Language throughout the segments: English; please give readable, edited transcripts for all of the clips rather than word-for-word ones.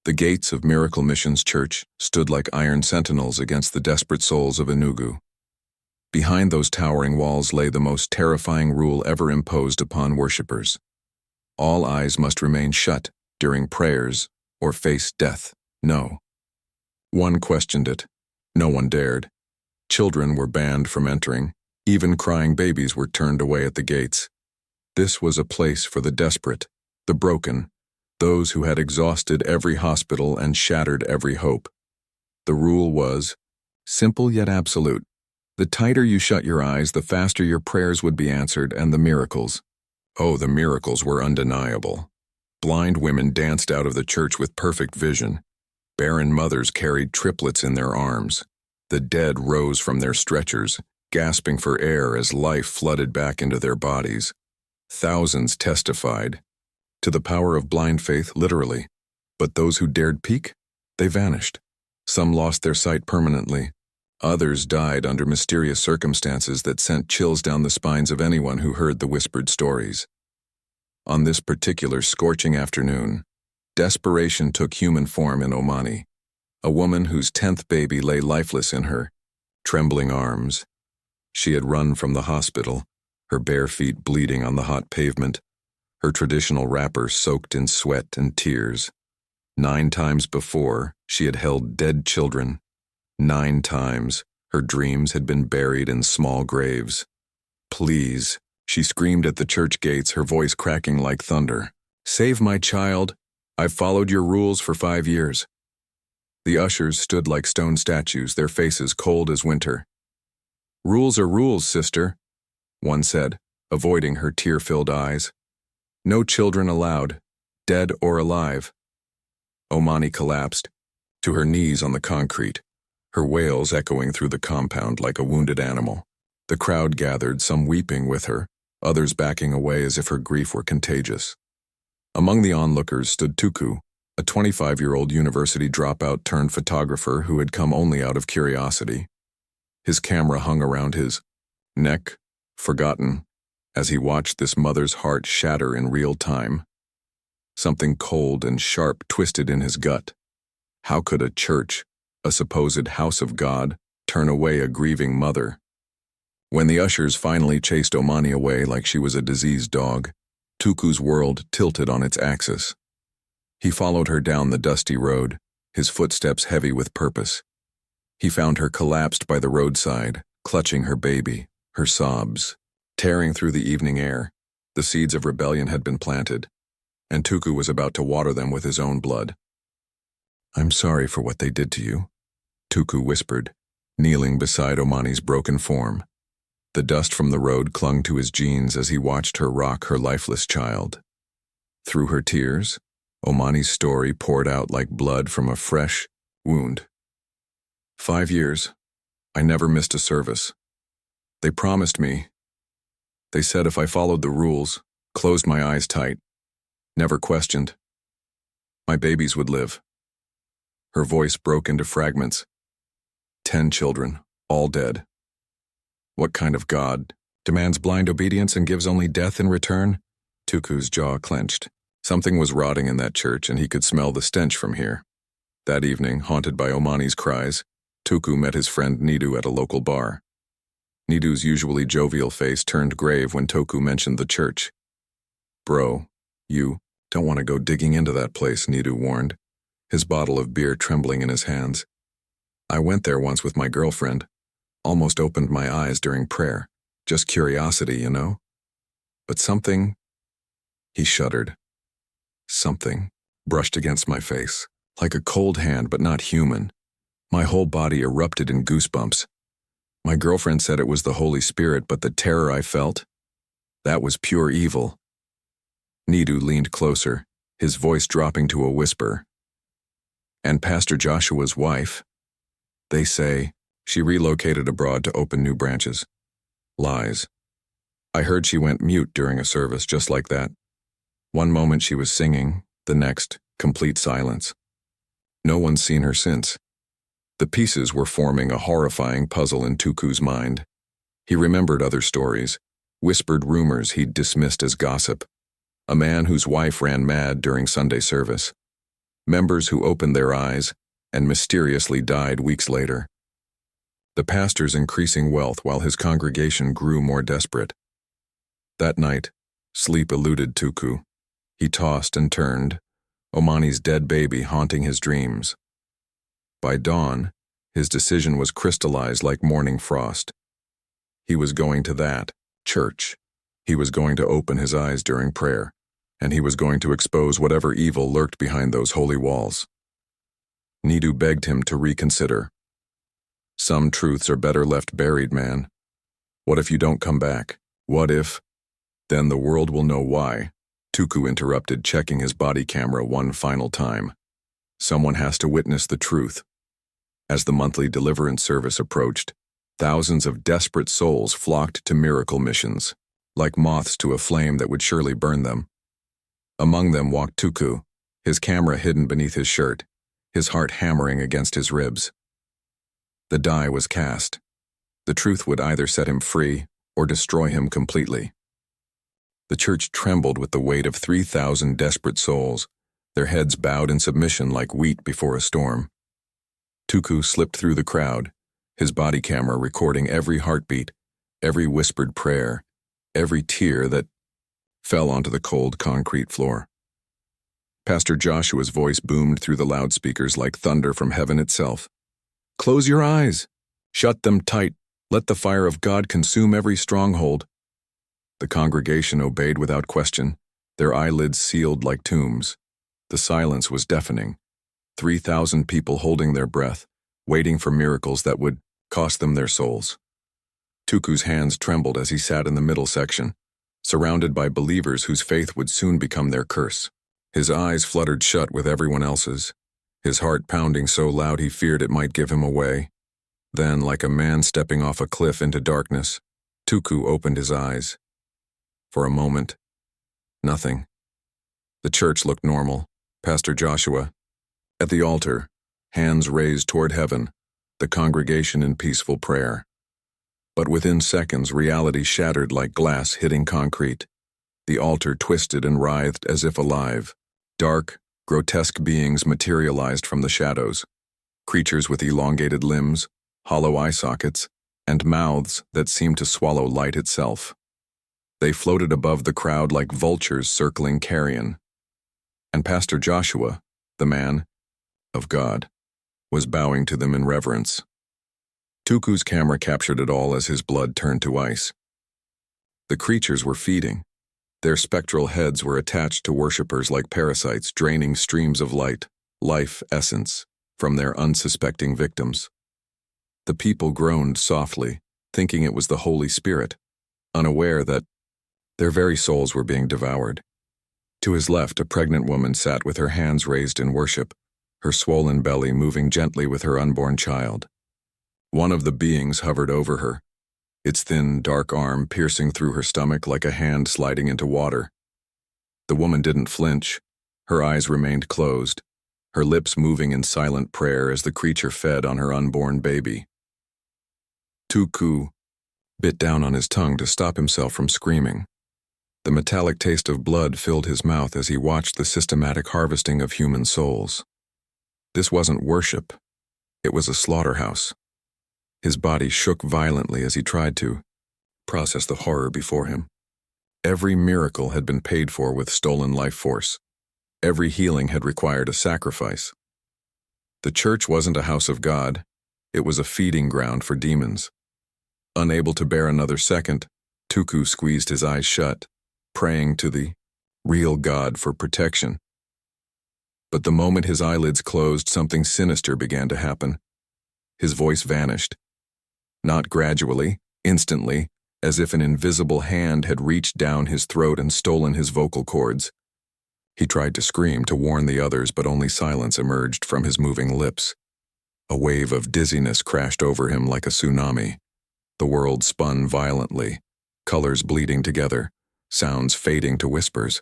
The gates of Miracle Missions Church stood like iron sentinels against the desperate souls of Enugu. Behind those towering walls lay the most terrifying rule ever imposed upon worshippers. All eyes must remain shut during prayers or face death. No. One questioned it. No one dared. Children were banned from entering. Even crying babies were turned away at the gates. This was a place for the desperate, the broken, those who had exhausted every hospital and shattered every hope. The rule was simple yet absolute. The tighter you shut your eyes, the faster your prayers would be answered, and the miracles. Oh, the miracles were undeniable. Blind women danced out of the church with perfect vision. Barren mothers carried triplets in their arms. The dead rose from their stretchers, gasping for air as life flooded back into their bodies. Thousands testified to the power of blind faith, literally. But those who dared peek, they vanished. Some lost their sight permanently. Others died under mysterious circumstances that sent chills down the spines of anyone who heard the whispered stories. On this particular scorching afternoon, desperation took human form in Omani, a woman whose 10th baby lay lifeless in her trembling arms. She had run from the hospital, her bare feet bleeding on the hot pavement, her traditional wrapper soaked in sweat and tears. 9 times before, she had held dead children. 9 times, her dreams had been buried in small graves. Please, she screamed at the church gates, her voice cracking like thunder. Save my child. I've followed your rules for 5 years. The ushers stood like stone statues, their faces cold as winter. Rules are rules, sister, one said, avoiding her tear-filled eyes. No children allowed, dead or alive. Omani collapsed, to her knees on the concrete, her wails echoing through the compound like a wounded animal. The crowd gathered, some weeping with her, others backing away as if her grief were contagious. Among the onlookers stood Touku, a 25-year-old university dropout turned photographer who had come only out of curiosity. His camera hung around his neck, forgotten, as he watched this mother's heart shatter in real time. Something cold and sharp twisted in his gut. How could a church, a supposed house of God, turn away a grieving mother? When the ushers finally chased Omani away like she was a diseased dog, Touku's world tilted on its axis. He followed her down the dusty road, his footsteps heavy with purpose. He found her collapsed by the roadside, clutching her baby, her sobs, tearing through the evening air. The seeds of rebellion had been planted, and Touku was about to water them with his own blood. I'm sorry for what they did to you, Touku whispered, kneeling beside Omani's broken form. The dust from the road clung to his jeans as he watched her rock her lifeless child. Through her tears, Omani's story poured out like blood from a fresh wound. 5 years, I never missed a service. They promised me. They said if I followed the rules, closed my eyes tight, never questioned, my babies would live. Her voice broke into fragments. 10 children, all dead. What kind of God demands blind obedience and gives only death in return? Touku's jaw clenched. Something was rotting in that church, and he could smell the stench from here. That evening, haunted by Omani's cries, Touku met his friend Nidu at a local bar. Nidu's usually jovial face turned grave when Touku mentioned the church. Bro, you don't want to go digging into that place, Nidu warned, his bottle of beer trembling in his hands. I went there once with my girlfriend. Almost opened my eyes during prayer. Just curiosity, you know? But something... He shuddered. Something brushed against my face, like a cold hand but not human. My whole body erupted in goosebumps. My girlfriend said it was the Holy Spirit, but the terror I felt, that was pure evil. Nidu leaned closer, his voice dropping to a whisper. And Pastor Joshua's wife, they say, she relocated abroad to open new branches. Lies. I heard she went mute during a service just like that. One moment she was singing, the next, complete silence. No one's seen her since. The pieces were forming a horrifying puzzle in Touku's mind. He remembered other stories, whispered rumors he'd dismissed as gossip. A man whose wife ran mad during Sunday service. members who opened their eyes and mysteriously died weeks later. The pastor's increasing wealth while his congregation grew more desperate. That night, sleep eluded Touku. He tossed and turned, Omani's dead baby haunting his dreams. By dawn, his decision was crystallized like morning frost. He was going to that church. He was going to open his eyes during prayer, and he was going to expose whatever evil lurked behind those holy walls. Nidu begged him to reconsider. Some truths are better left buried, man. What if you don't come back? What if? Then the world will know why. Touku interrupted, checking his body camera one final time. Someone has to witness the truth. As the monthly deliverance service approached, thousands of desperate souls flocked to miracle missions, like moths to a flame that would surely burn them. Among them walked Touku, his camera hidden beneath his shirt, his heart hammering against his ribs. The die was cast. The truth would either set him free or destroy him completely. The church trembled with the weight of 3,000 desperate souls, their heads bowed in submission like wheat before a storm. Touku slipped through the crowd, his body camera recording every heartbeat, every whispered prayer, every tear that fell onto the cold concrete floor. Pastor Joshua's voice boomed through the loudspeakers like thunder from heaven itself. Close your eyes. Shut them tight. Let the fire of God consume every stronghold. The congregation obeyed without question, their eyelids sealed like tombs. The silence was deafening. 3,000 people holding their breath, waiting for miracles that would cost them their souls. Touku's hands trembled as he sat in the middle section, surrounded by believers whose faith would soon become their curse. His eyes fluttered shut with everyone else's, his heart pounding so loud he feared it might give him away. Then, like a man stepping off a cliff into darkness, Touku opened his eyes. For a moment, nothing. The church looked normal. Pastor Joshua, at the altar, hands raised toward heaven, the congregation in peaceful prayer. But within seconds, reality shattered like glass hitting concrete. The altar twisted and writhed as if alive. Dark, grotesque beings materialized from the shadows. Creatures with elongated limbs, hollow eye sockets, and mouths that seemed to swallow light itself. They floated above the crowd like vultures circling carrion. And Pastor Joshua, the man of God, was bowing to them in reverence. Touku's camera captured it all as his blood turned to ice. The creatures were feeding. Their spectral heads were attached to worshippers like parasites, draining streams of light, life essence, from their unsuspecting victims. The people groaned softly, thinking it was the Holy Spirit, unaware that their very souls were being devoured. To his left, a pregnant woman sat with her hands raised in worship, her swollen belly moving gently with her unborn child. One of the beings hovered over her, its thin, dark arm piercing through her stomach like a hand sliding into water. The woman didn't flinch. Her eyes remained closed, her lips moving in silent prayer as the creature fed on her unborn baby. Touku bit down on his tongue to stop himself from screaming. The metallic taste of blood filled his mouth as he watched the systematic harvesting of human souls. This wasn't worship. It was a slaughterhouse. His body shook violently as he tried to process the horror before him. Every miracle had been paid for with stolen life force. Every healing had required a sacrifice. The church wasn't a house of God. It was a feeding ground for demons. Unable to bear another second, Touku squeezed his eyes shut, praying to the real God for protection. But the moment his eyelids closed, something sinister began to happen. His voice vanished. Not gradually, instantly, as if an invisible hand had reached down his throat and stolen his vocal cords. He tried to scream to warn the others, but only silence emerged from his moving lips. A wave of dizziness crashed over him like a tsunami. The world spun violently, colors bleeding together, sounds fading to whispers.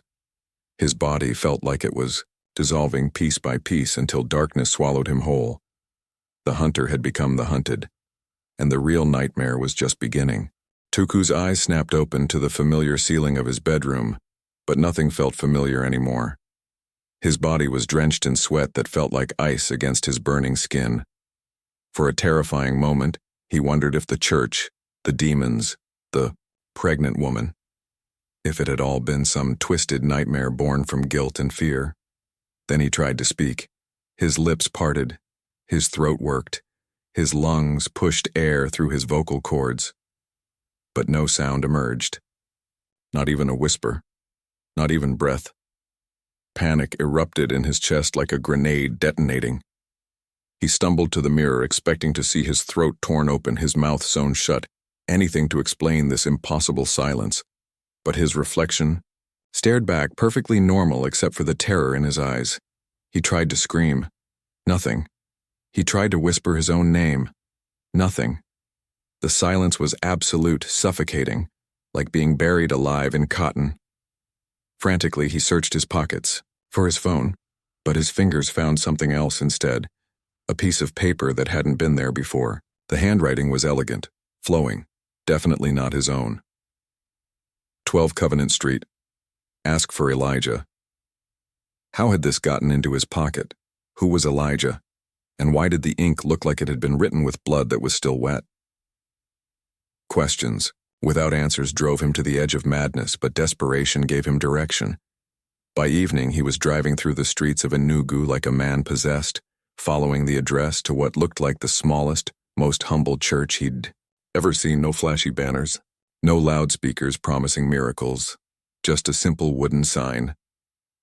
His body felt like it was dissolving piece by piece until darkness swallowed him whole. The hunter had become the hunted, and the real nightmare was just beginning. Touku's eyes snapped open to the familiar ceiling of his bedroom, but nothing felt familiar anymore. His body was drenched in sweat that felt like ice against his burning skin. For a terrifying moment, he wondered if the church, the demons, the pregnant woman, if it had all been some twisted nightmare born from guilt and fear. Then he tried to speak. His lips parted, his throat worked, his lungs pushed air through his vocal cords. But no sound emerged. Not even a whisper, not even breath. Panic erupted in his chest like a grenade detonating. He stumbled to the mirror, expecting to see his throat torn open, his mouth sewn shut, anything to explain this impossible silence. But his reflection stared back, perfectly normal except for the terror in his eyes. He tried to scream. Nothing. He tried to whisper his own name. Nothing. The silence was absolute, suffocating, like being buried alive in cotton. Frantically, he searched his pockets for his phone, but his fingers found something else instead, a piece of paper that hadn't been there before. The handwriting was elegant, flowing, definitely not his own. 12 Covenant Street. Ask for Elijah. How had this gotten into his pocket? Who was Elijah? And why did the ink look like it had been written with blood that was still wet? Questions, without answers, drove him to the edge of madness, but desperation gave him direction. By evening, he was driving through the streets of Enugu like a man possessed, following the address to what looked like the smallest, most humble church he'd ever seen. No flashy banners, no loudspeakers promising miracles, just a simple wooden sign.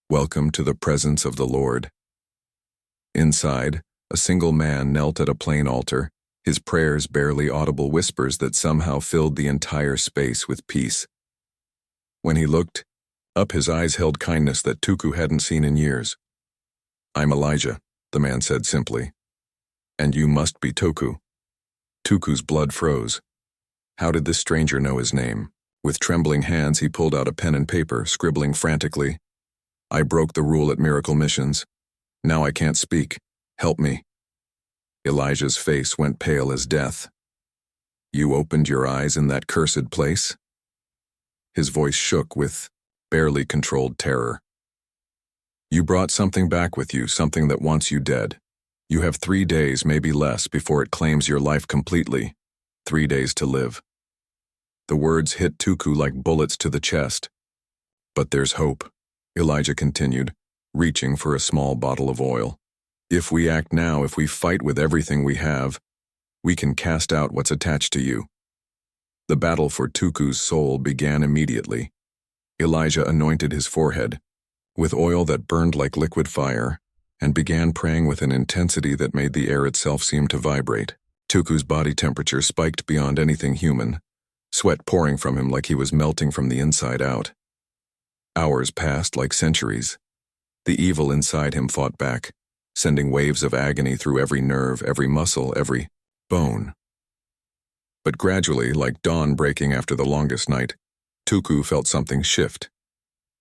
Welcome to the presence of the Lord. Inside, a single man knelt at a plain altar, his prayers barely audible whispers that somehow filled the entire space with peace. When he looked up, his eyes held kindness that Touku hadn't seen in years. "I'm Elijah," the man said simply. "And you must be Touku." Tuku's blood froze. How did this stranger know his name? With trembling hands, he pulled out a pen and paper, scribbling frantically. "I broke the rule at Miracle Missions. Now I can't speak. Help me." Elijah's face went pale as death. "You opened your eyes in that cursed place?" His voice shook with barely controlled terror. "You brought something back with you, something that wants you dead. You have 3 days, maybe less, before it claims your life completely. 3 days to live." The words hit Touku like bullets to the chest. "But there's hope," Elijah continued, reaching for a small bottle of oil. "If we act now, if we fight with everything we have, we can cast out what's attached to you." The battle for Touku's soul began immediately. Elijah anointed his forehead with oil that burned like liquid fire and began praying with an intensity that made the air itself seem to vibrate. Touku's body temperature spiked beyond anything human, sweat pouring from him like he was melting from the inside out. Hours passed like centuries. The evil inside him fought back, sending waves of agony through every nerve, every muscle, every bone. But gradually, like dawn breaking after the longest night, Touku felt something shift.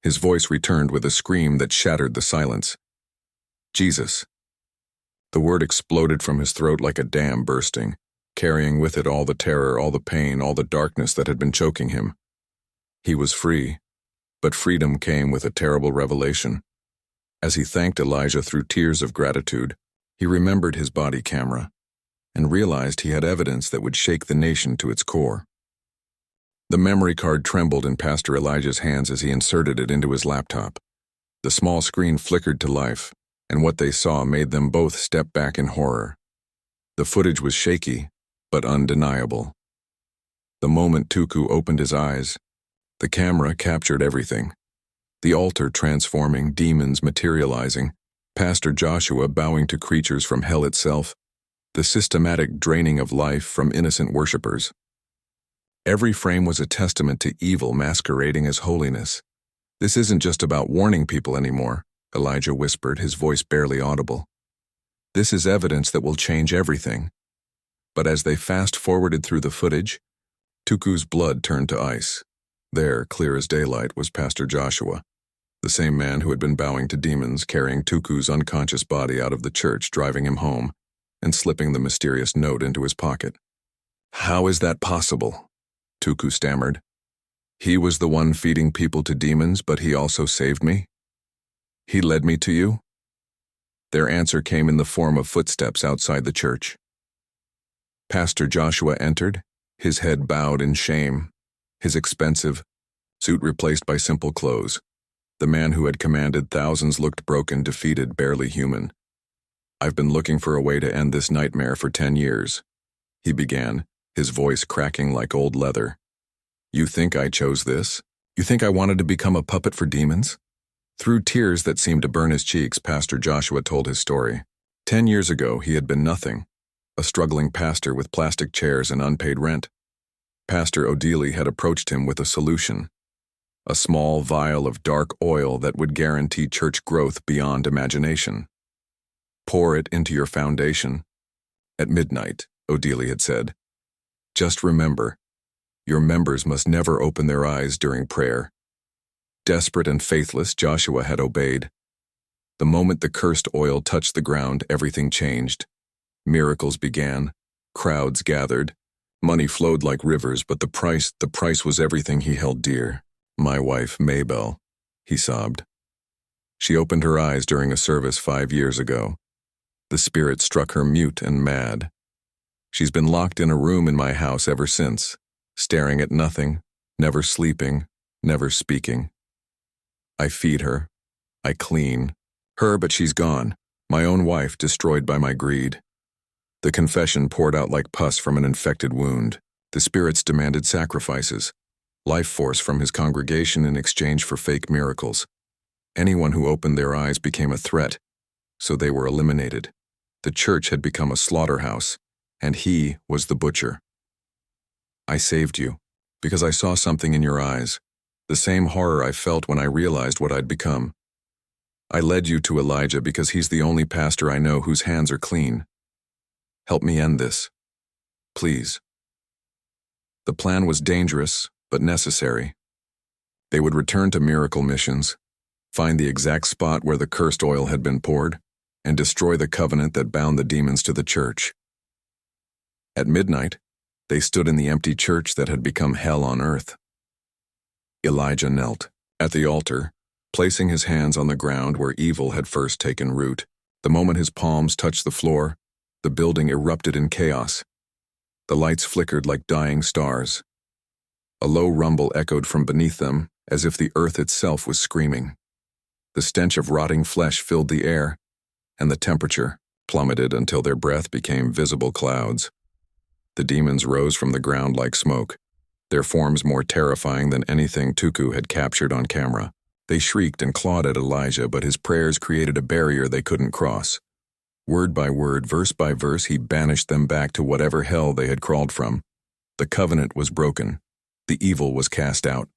His voice returned with a scream that shattered the silence. "Jesus." The word exploded from his throat like a dam bursting, carrying with it all the terror, all the pain, all the darkness that had been choking him. He was free, but freedom came with a terrible revelation. As he thanked Elijah through tears of gratitude, he remembered his body camera and realized he had evidence that would shake the nation to its core. The memory card trembled in Pastor Elijah's hands as he inserted it into his laptop. The small screen flickered to life, and what they saw made them both step back in horror. The footage was shaky, but undeniable. The moment Touku opened his eyes, the camera captured everything. The altar transforming, demons materializing, Pastor Joshua bowing to creatures from hell itself, the systematic draining of life from innocent worshippers. Every frame was a testament to evil masquerading as holiness. "This isn't just about warning people anymore," Elijah whispered, his voice barely audible. "This is evidence that will change everything." But as they fast-forwarded through the footage, Tuku's blood turned to ice. There, clear as daylight, was Pastor Joshua, the same man who had been bowing to demons, carrying Tuku's unconscious body out of the church, driving him home, and slipping the mysterious note into his pocket. "How is that possible?" Touku stammered. "He was the one feeding people to demons, but he also saved me?" He led me to you? Their answer came in the form of footsteps outside the church. Pastor Joshua entered, his head bowed in shame, his expensive suit replaced by simple clothes. The man who had commanded thousands looked broken, defeated, barely human. "I've been looking for a way to end this nightmare for 10 years, he began, his voice cracking like old leather. "You think I chose this? You think I wanted to become a puppet for demons?" Through tears that seemed to burn his cheeks, Pastor Joshua told his story. 10 years ago, he had been nothing, a struggling pastor with plastic chairs and unpaid rent. Pastor O'Deely had approached him with a solution, a small vial of dark oil that would guarantee church growth beyond imagination. "Pour it into your foundation at midnight," O'Deely had said. "Just remember, your members must never open their eyes during prayer." Desperate and faithless, Joshua had obeyed. The moment the cursed oil touched the ground, everything changed. Miracles began, crowds gathered, money flowed like rivers, but the price was everything he held dear. "My wife, Mabel," he sobbed. "She opened her eyes during a service 5 years ago. The spirit struck her mute and mad. She's been locked in a room in my house ever since, staring at nothing, never sleeping, never speaking. I feed her, I clean her, but she's gone. My own wife destroyed by my greed." The confession poured out like pus from an infected wound. The spirits demanded sacrifices, life force from his congregation in exchange for fake miracles. Anyone who opened their eyes became a threat, so they were eliminated. The church had become a slaughterhouse, and he was the butcher. "I saved you, because I saw something in your eyes, the same horror I felt when I realized what I'd become. I led you to Elijah because he's the only pastor I know whose hands are clean. Help me end this, please." The plan was dangerous, but necessary. They would return to miracle missions, find the exact spot where the cursed oil had been poured, and destroy the covenant that bound the demons to the church. At midnight, they stood in the empty church that had become hell on earth. Elijah knelt at the altar, placing his hands on the ground where evil had first taken root. The moment his palms touched the floor, the building erupted in chaos. The lights flickered like dying stars. A low rumble echoed from beneath them, as if the earth itself was screaming. The stench of rotting flesh filled the air, and the temperature plummeted until their breath became visible clouds. The demons rose from the ground like smoke, their forms more terrifying than anything Touku had captured on camera. They shrieked and clawed at Elijah, but his prayers created a barrier they couldn't cross. Word by word, verse by verse, he banished them back to whatever hell they had crawled from. The covenant was broken. The evil was cast out.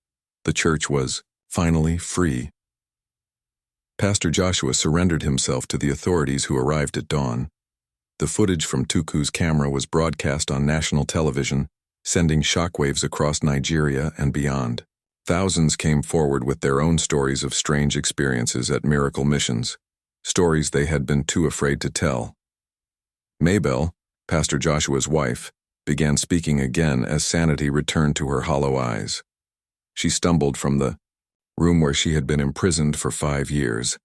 The church was finally free. Pastor Joshua surrendered himself to the authorities who arrived at dawn. The footage from Touku's camera was broadcast on national television, sending shockwaves across Nigeria and beyond. Thousands came forward with their own stories of strange experiences at miracle missions, stories they had been too afraid to tell. Mabel, Pastor Joshua's wife, began speaking again as sanity returned to her hollow eyes. She stumbled from the room where she had been imprisoned for 5 years,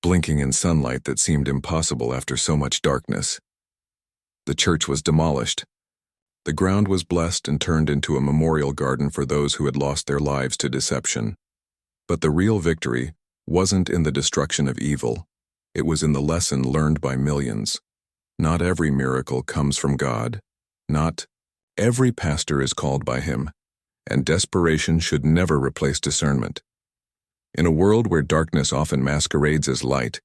blinking in sunlight that seemed impossible after so much darkness. The church was demolished. The ground was blessed and turned into a memorial garden for those who had lost their lives to deception. But the real victory wasn't in the destruction of evil. It was in the lesson learned by millions. Not every miracle comes from God. Not every pastor is called by him, and desperation should never replace discernment. In a world where darkness often masquerades as light,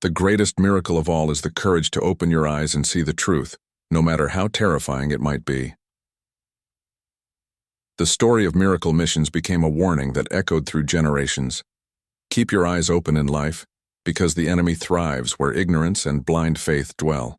the greatest miracle of all is the courage to open your eyes and see the truth, no matter how terrifying it might be. The story of miracle missions became a warning that echoed through generations. Keep your eyes open in life, because the enemy thrives where ignorance and blind faith dwell.